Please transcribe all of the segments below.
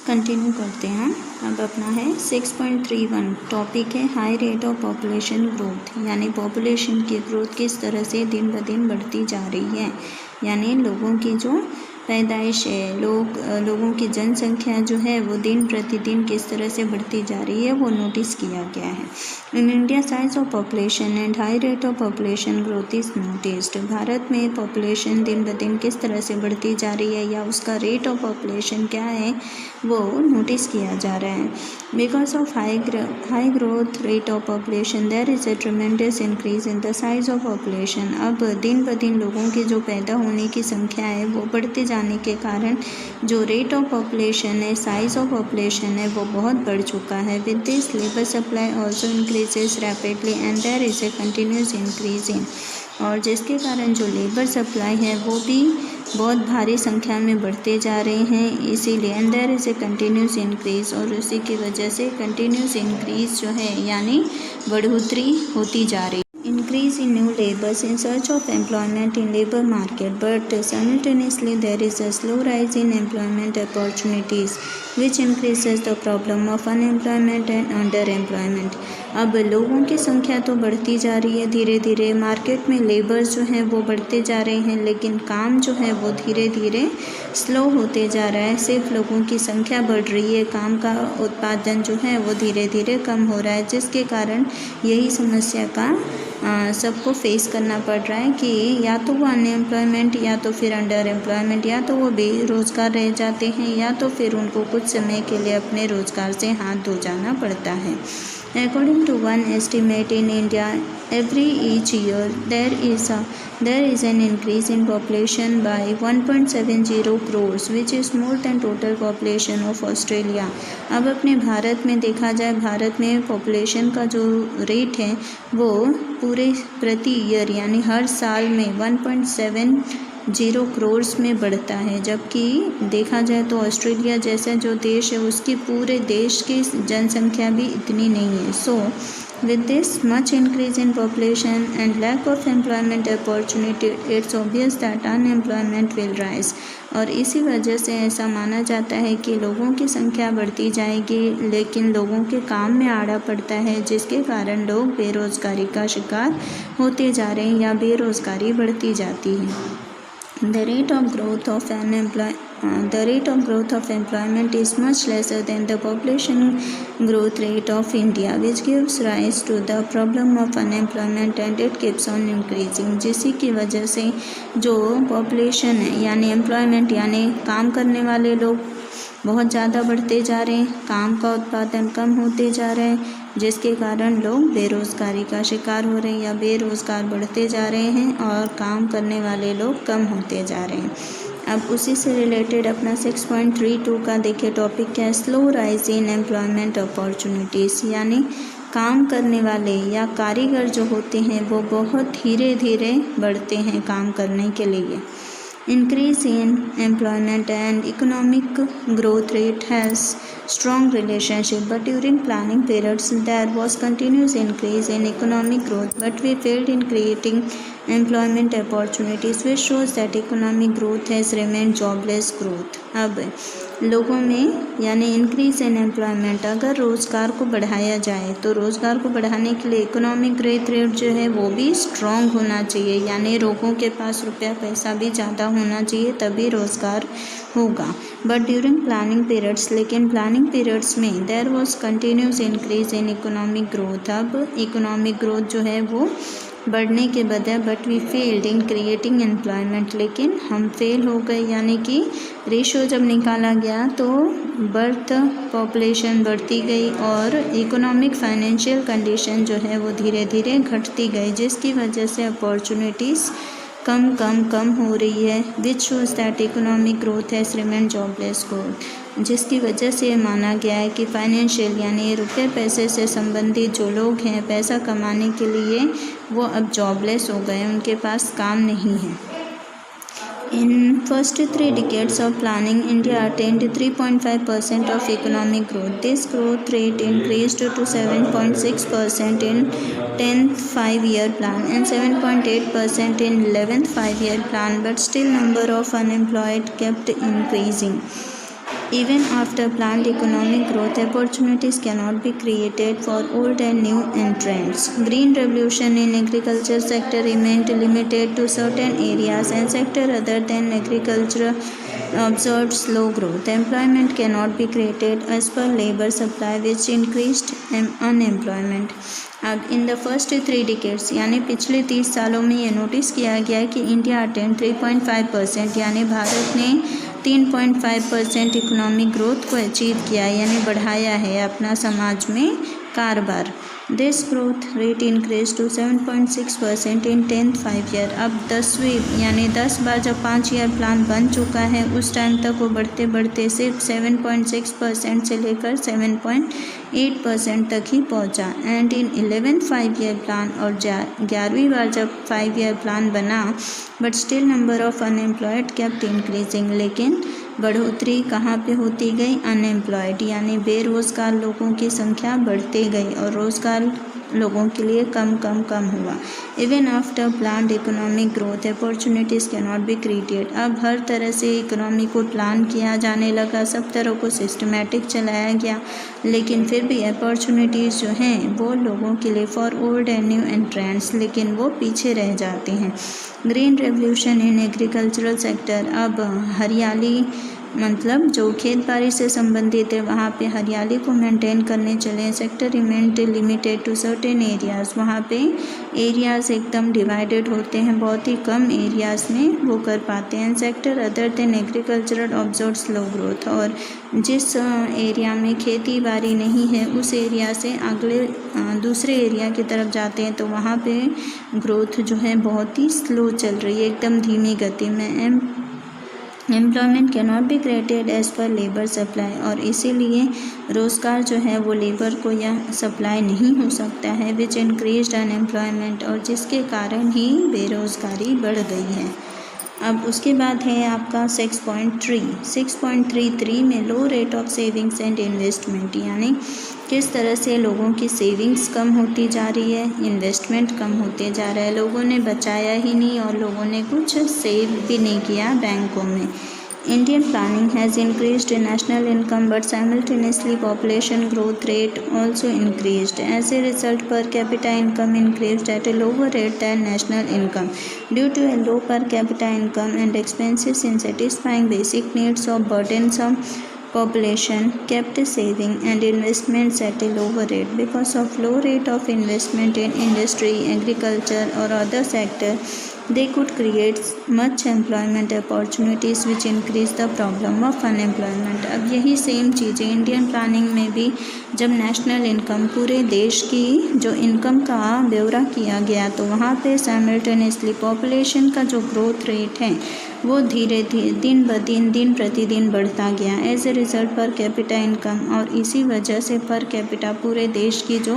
Continue करते हैं। अब अपना है 6.31 टॉपिक है high rate of population growth, यानी पॉपुलेशन की ग्रोथ किस तरह से दिन ब दिन बढ़ती जा रही है, यानी लोगों की जो पैदाइश है, लोगों की जनसंख्या जो है वो दिन प्रतिदिन किस तरह से बढ़ती जा रही है वो नोटिस किया गया है। In India size of population and high rate of population growth is noticed. Bharat में पॉपुलेशन दिन ब दिन किस तरह से बढ़ती जा रही है या उसका रेट ऑफ पॉपुलेशन क्या है वो नोटिस किया जा रहा है। Because of high growth rate of population there is a tremendous increase in the size of population. अब दिन ब दिन लोगों की जो पैदा होने की संख्या है वो बढ़ते जाने के कारण जो रेट ऑफ पॉपुलेशन है, साइज ऑफ पॉपुलेशन है वो बहुत बढ़ चुका है। With this labour supply also increases rapidly and there is a continuous increase in, और जिसके कारण जो लेबर सप्लाई है वो भी बहुत भारी संख्या में बढ़ते जा रहे हैं, इसीलिए and there is a continuous increase, और उसी की वजह से कंटिन्यूस इंक्रीज जो है यानी बढ़ोतरी होती जा रही है। Increase in new laborers in search of employment in labor market, but simultaneously there is a slow rise in employment opportunities which increases the problem of unemployment and underemployment. अब लोगों की संख्या तो बढ़ती जा रही है धीरे धीरे, मार्केट में लेबर्स जो हैं वो बढ़ते जा रहे हैं, लेकिन काम जो है वो धीरे धीरे स्लो होते जा रहा है। सिर्फ लोगों की संख्या बढ़ रही है, काम का उत्पादन जो है वो धीरे धीरे कम हो रहा है, जिसके कारण यही समस्या का सबको फेस करना पड़ रहा है कि या तो वो अनएम्प्लॉयमेंट या तो फिर अंडर एम्प्लॉयमेंट, या तो वो बेरोज़गार रह जाते हैं या तो फिर उनको कुछ समय के लिए अपने रोज़गार से हाथ धो जाना पड़ता है। According to one estimate in India, each year there is an increase in population by 1.70 crores, which is more than total population of Australia. अब अपने भारत में देखा जाए, भारत में पॉपुलेशन का जो रेट है वो पूरे प्रति ईयर यानी हर साल में 1.70 करोड़ में बढ़ता है, जबकि देखा जाए तो ऑस्ट्रेलिया जैसा जो देश है उसकी पूरे देश की जनसंख्या भी इतनी नहीं है। So with this much increase in population and lack of employment opportunity, it's obvious that unemployment will rise. और इसी वजह से ऐसा माना जाता है कि लोगों की संख्या बढ़ती जाएगी लेकिन लोगों के काम में आड़ा पड़ता है, जिसके कारण लोग बेरोज़गारी का शिकार होते जा रहे हैं या बेरोज़गारी बढ़ती जाती है। The rate of growth of employment is much lesser than the population growth rate of India, which gives rise to the problem of unemployment and it keeps on increasing. जिसी की वजह से जो पॉपुलेशन है यानी एम्प्लॉयमेंट यानी काम करने वाले लोग बहुत ज़्यादा बढ़ते जा रहे हैं, काम का उत्पादन कम होते जा रहे हैं, जिसके कारण लोग बेरोज़गारी का शिकार हो रहे हैं या बेरोज़गार बढ़ते जा रहे हैं और काम करने वाले लोग कम होते जा रहे हैं। अब उसी से रिलेटेड अपना 6.32 का देखिए टॉपिक क्या है, slow rise in employment opportunities, यानी काम करने वाले या कारीगर जो होते हैं वो बहुत धीरे धीरे बढ़ते हैं काम करने के लिए। Increase in employment and economic growth rate has strong relationship, but during planning periods there was continuous increase in economic growth, but we failed in creating employment opportunities, which shows that economic growth has remained jobless growth. अब लोगों में यानी increase in employment, अगर रोज़गार को बढ़ाया जाए तो रोज़गार को बढ़ाने के लिए इकोनॉमिक ग्रोथ रेट जो है वो भी स्ट्रॉन्ग होना चाहिए, यानी लोगों के पास रुपया पैसा भी ज़्यादा होना चाहिए तभी रोज़गार होगा। बट ड्यूरिंग प्लानिंग पीरियड्स, लेकिन प्लानिंग पीरियड्स में there was continuous increase in economic growth. अब इकोनॉमिक ग्रोथ जो है वो बढ़ने के बजाय but we failed in creating employment, लेकिन हम फेल हो गए, यानी कि रेशो जब निकाला गया तो बर्थ पॉपुलेशन बढ़ती गई और इकोनॉमिक फाइनेंशियल कंडीशन जो है वो धीरे धीरे घटती गई, जिसकी वजह से अपॉर्चुनिटीज़ कम हो रही है, which shows that economic growth has remain jobless growth, जिसकी वजह से माना गया है कि फाइनेंशियल यानी रुपये पैसे से संबंधित जो लोग हैं पैसा कमाने के लिए वो अब जॉबलेस हो गए, उनके पास काम नहीं है। In first 3 decades of planning, India attained 3.5% of economic growth. This growth rate increased to 7.6% in 10th 5-year plan and 7.8% in 11th 5-year plan, but still number of unemployed kept increasing. Even after planned economic growth, opportunities cannot be created for old and new entrants. Green revolution in agriculture sector remained limited to certain areas, and sector other than agriculture observed slow growth. Employment cannot be created as per labor supply, which increased unemployment. अब in the first 3 decades यानी पिछले 30 सालों में ये notice किया गया कि India attend 3.5% यानी भारत ने 3.5% इकोनॉमिक ग्रोथ को अचीव किया यानी बढ़ाया है अपना समाज में कारोबार। This growth rate increase to 7.6% in 10th 5 year. अब 10वीं यानी 10 बार जब 5 ईयर प्लान बन चुका है उस टाइम तक वो बढ़ते बढ़ते सिर्फ 7.6% से लेकर 7.8% तक ही पहुंचा। And in 11th 5 year plan और 11वीं बार जब 5 ईयर प्लान बना but still number of unemployed kept increasing. लेकिन बढ़ोतरी कहाँ पे होती गई? अनएम्प्लॉयड यानी बेरोज़गार लोगों की संख्या बढ़ती गई और रोज़गार लोगों के लिए कम हुआ। Even after planned economic growth opportunities can not be created. अब हर तरह से इकोनॉमी को प्लान किया जाने लगा, सब तरह को सिस्टमेटिक चलाया गया, लेकिन फिर भी अपॉर्चुनिटीज़ जो हैं वो लोगों के लिए for old and new entrants, लेकिन वो पीछे रह जाते हैं। Green revolution in agricultural sector. अब हरियाली मतलब जो खेत बाड़ी से संबंधित है वहाँ पे हरियाली को मेंटेन करने चले। Sector remained limited to certain areas, वहाँ पे एरियाज़ एकदम डिवाइडेड होते हैं, बहुत ही कम एरियाज़ में वो कर पाते हैं। Sector other than agricultural observe slow growth, और जिस एरिया में खेती बाड़ी नहीं है उस एरिया से अगले दूसरे एरिया की तरफ जाते हैं तो वहाँ पे ग्रोथ जो है बहुत ही स्लो चल रही है, एकदम धीमी गति में। Employment can not be created as per labour supply, और इसीलिए रोज़गार जो है वो लेबर को या सप्लाई नहीं हो सकता है, विच इंक्रीज्ड अनएम्प्लॉयमेंट, और जिसके कारण ही बेरोज़गारी बढ़ गई है। अब उसके बाद है आपका 6.33 में low rate of savings and investment, यानी किस तरह से लोगों की सेविंग्स कम होती जा रही है, इन्वेस्टमेंट कम होते जा रहा है, लोगों ने बचाया ही नहीं और लोगों ने कुछ सेव भी नहीं किया बैंकों में। Indian planning has increased national income, but simultaneously population growth rate also increased. As a result, per capita income increased at a lower rate than national income. Due to a low per capita income and expenses in satisfying basic needs of burdensome population kept saving and investments at a lower rate. Because of low rate of investment in industry, agriculture or other sector, they could create much employment opportunities which increase the problem of unemployment. अब यही same चीज़ें Indian planning में भी जब national income पूरे देश की जो इनकम का ब्यौरा किया गया तो वहाँ पे साइमल्टेनियसली पॉपुलेशन का जो ग्रोथ रेट है वो धीरे धीरे दिन प्रतिदिन बढ़ता गया as a result per capita income, और इसी वजह से पर कैपिटा पूरे देश की जो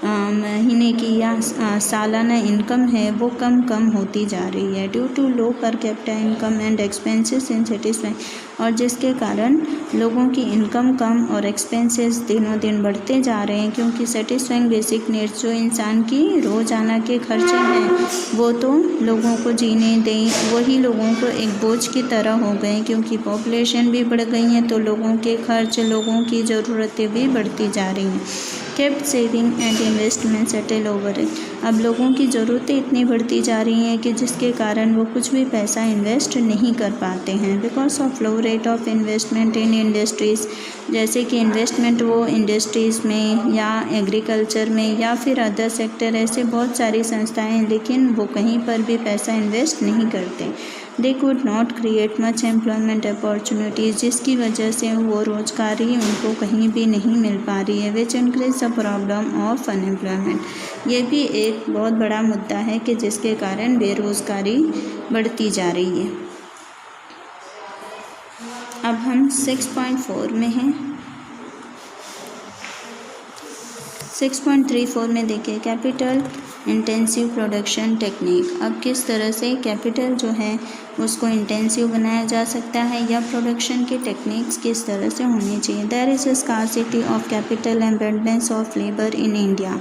महीने की या सालाना इनकम है वो कम होती जा रही है due to low per capita income and expenses in satisfying, और जिसके कारण लोगों की इनकम कम और एक्सपेंसेस दिनों दिन बढ़ते जा रहे हैं, क्योंकि सेटिस्फाइंग बेसिक नीड्स जो इंसान की रोज़ाना के खर्चे हैं वो तो लोगों को जीने दें वही लोगों को एक बोझ की तरह हो गए, क्योंकि पॉपुलेशन भी बढ़ गई है तो लोगों के खर्च लोगों की ज़रूरतें भी बढ़ती जा रही हैं। Kept saving and investment at a lower rate. अब लोगों की ज़रूरतें इतनी बढ़ती जा रही हैं कि जिसके कारण वो कुछ भी पैसा इन्वेस्ट नहीं कर पाते हैं because of low rate of investment in industries, जैसे कि इन्वेस्टमेंट वो इंडस्ट्रीज़ में या एग्रीकल्चर में या फिर अदर सेक्टर, ऐसे बहुत सारी संस्थाएं हैं लेकिन वो कहीं पर भी पैसा इन्वेस्ट नहीं करते। They could not create much employment opportunities, जिसकी वजह से वो रोज़गारी उनको कहीं भी नहीं मिल पा रही है, which increase the problem of unemployment. ये भी एक बहुत बड़ा मुद्दा है कि जिसके कारण बेरोज़गारी बढ़ती जा रही है। अब हम 6.4 में हैं। 6.34 में देखिए कैपिटल इंटेंसिव प्रोडक्शन टेक्निक। अब किस तरह से कैपिटल जो है उसको इंटेंसिव बनाया जा सकता है या प्रोडक्शन की टेक्निक्स किस तरह से होनी चाहिए। There is a scarcity of capital and abundance of labour in India.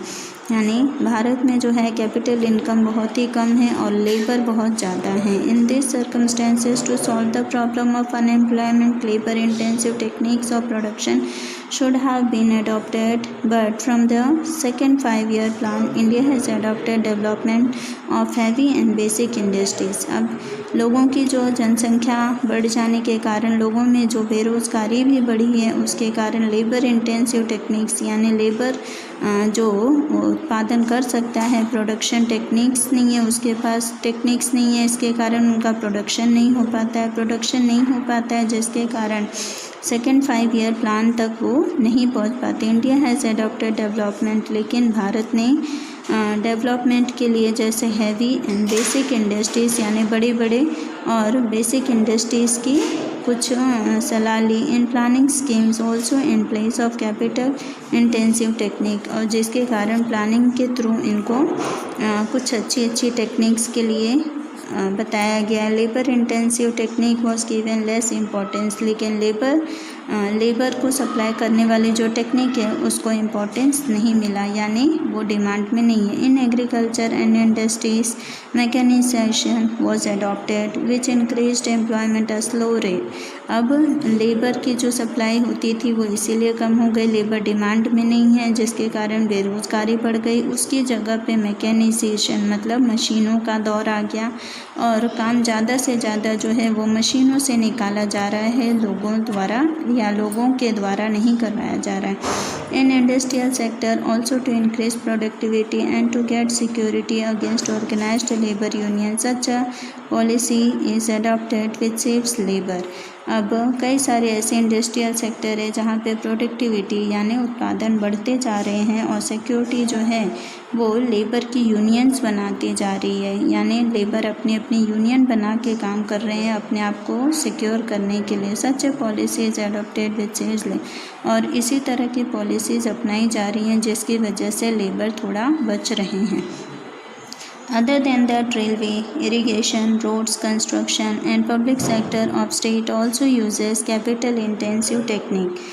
यानी भारत में जो है कैपिटल इनकम बहुत ही कम है और लेबर बहुत ज़्यादा है। In this circumstances to solve the problem of unemployment labour intensive techniques of production should have been adopted, but from the second 5-year plan, India has adopted development of heavy and basic industries. अब लोगों की जो जनसंख्या बढ़ जाने के कारण लोगों में जो बेरोज़गारी भी बढ़ी है, उसके कारण लेबर इंटेंसिव टेक्निक्स यानी लेबर जो उत्पादन कर सकता है, प्रोडक्शन टेक्निक्स नहीं है, उसके पास टेक्निक्स नहीं है, इसके कारण उनका प्रोडक्शन नहीं हो पाता है, जिसके कारण सेकेंड 5-year प्लान तक वो नहीं पहुंच पाते। इंडिया हैज़ एडॉप्टेड डेवलपमेंट, लेकिन भारत ने डेवलपमेंट के लिए जैसे हैवी एंड बेसिक इंडस्ट्रीज़ यानी बड़े और बेसिक इंडस्ट्रीज़ की कुछ सलाह ली। In planning schemes also in place of capital intensive technique, और जिसके कारण प्लानिंग के थ्रू इनको कुछ अच्छी टेक्निक्स के लिए बताया गया। Labour intensive technique was given less importance, लेकिन लेबर को सप्लाई करने वाली जो टेक्निक है उसको इम्पोर्टेंस नहीं मिला, यानी वो डिमांड में नहीं है। In agriculture and industries mechanisation was adopted which increased employment at slow rate. अब लेबर की जो सप्लाई होती थी वो इसीलिए कम हो गई, लेबर डिमांड में नहीं है, जिसके कारण बेरोज़गारी बढ़ गई। उसकी जगह पे मैकेनाइजेशन मतलब मशीनों का दौर आ गया और काम ज़्यादा से ज़्यादा जो है वो मशीनों से निकाला जा रहा है, लोगों के द्वारा नहीं करवाया जा रहा है। In industrial sector also to increase productivity and to get security against organised labour union such a policy is adopted which saves labour. अब कई सारे ऐसे इंडस्ट्रियल सेक्टर है जहाँ पे प्रोडक्टिविटी यानी उत्पादन बढ़ते जा रहे हैं और सिक्योरिटी जो है वो लेबर की यूनियंस बनाती जा रही है, यानी लेबर अपनी यूनियन बना के काम कर रहे हैं अपने आप को सिक्योर करने के लिए। Such a policies adopted with saves labour, और इसी तरह की पॉलिसीज़ अपनाई जा रही हैं जिसकी वजह से लेबर थोड़ा बच रहे हैं। Other than that, railway, irrigation, roads, construction and public sector of state also uses capital intensive technique।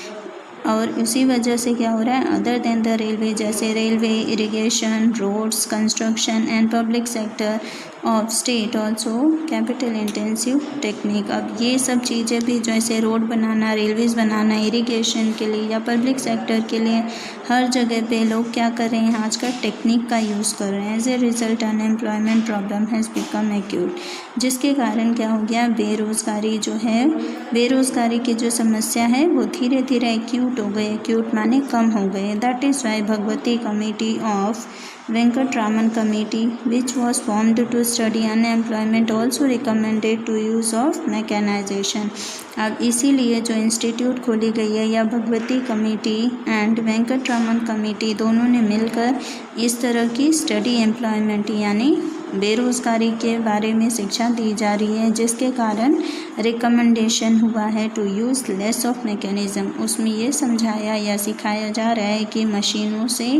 और उसी वजह से क्या हो रहा है, अदर देन द रेलवे, जैसे railway, irrigation, roads, construction and public sector of state also capital intensive technique. अब ये सब चीज़ें भी जैसे रोड बनाना, रेलवेज़ बनाना, इरिगेशन के लिए या पब्लिक सेक्टर के लिए हर जगह पे लोग क्या कर रहे हैं, आजकल टेक्निक का यूज़ कर रहे हैं। As a result unemployment problem has become acute, जिसके कारण क्या हो गया, बेरोज़गारी जो है, बेरोज़गारी की जो समस्या है वो धीरे धीरे एक्यूट हो गई। एक्यूट माने कम हो गए। That is why Bhagwati committee of Venkataraman committee which was formed to study unemployment also recommended to use of mechanization। अब इसीलिए जो इंस्टीट्यूट खोली गई है या Bhagwati committee and Venkataraman committee दोनों ने मिलकर इस तरह की स्टडी एम्प्लॉयमेंट यानी बेरोज़गारी के बारे में शिक्षा दी जा रही है, जिसके कारण रिकमेंडेशन हुआ है to use less of mechanism. उसमें ये समझाया या सिखाया जा रहा है कि मशीनों से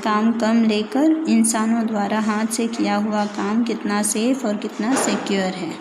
काम कम लेकर इंसानों द्वारा हाथ से किया हुआ काम कितना सेफ और कितना सिक्योर है।